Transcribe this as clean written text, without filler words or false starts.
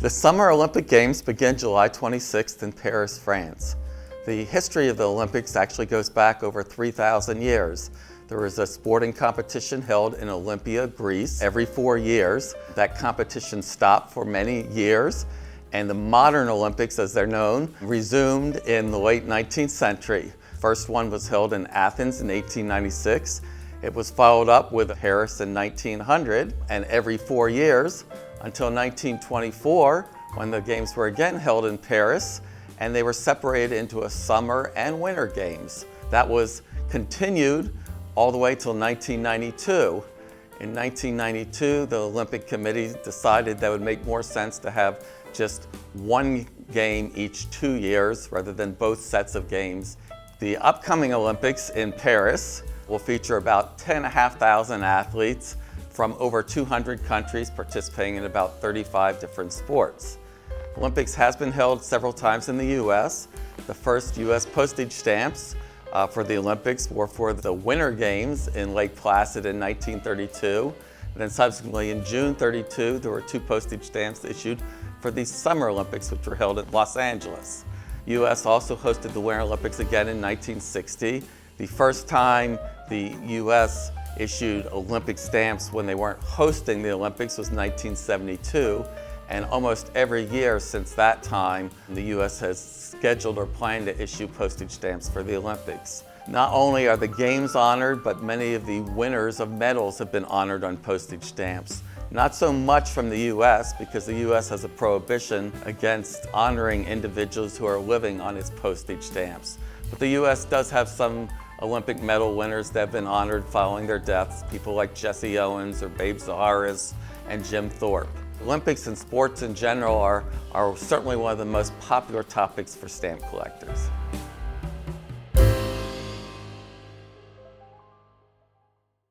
The Summer Olympic Games begin July 26th in Paris, France. The history of the Olympics actually goes back over 3,000 years. There was a sporting competition held in Olympia, Greece, every 4 years. That competition stopped for many years, and the modern Olympics, as they're known, resumed in the late 19th century. First one was held in Athens in 1896. It was followed up with Paris in 1900, and every 4 years until 1924, when the games were again held in Paris, and they were separated into a summer and winter games. That was continued all the way till 1992. In 1992, the Olympic Committee decided that it would make more sense to have just one game each 2 years rather than both sets of games. The upcoming Olympics in Paris will feature about 10,500 athletes from over 200 countries participating in about 35 different sports. Olympics has been held several times in the U.S. The first U.S. postage stamps for the Olympics were for the Winter Games in Lake Placid in 1932. And then subsequently in June 32, there were 2 postage stamps issued for the Summer Olympics, which were held in Los Angeles. U.S. also hosted the Winter Olympics again in 1960. The first time the U.S. issued Olympic stamps when they weren't hosting the Olympics was 1972. And almost every year since that time, the U.S. has scheduled or planned to issue postage stamps for the Olympics. Not only are the games honored, but many of the winners of medals have been honored on postage stamps. Not so much from the U.S., because the U.S. has a prohibition against honoring individuals who are living on its postage stamps. But the U.S. does have some Olympic medal winners that have been honored following their deaths, people like Jesse Owens or Babe Zaharis and Jim Thorpe. Olympics and sports in general are certainly one of the most popular topics for stamp collectors.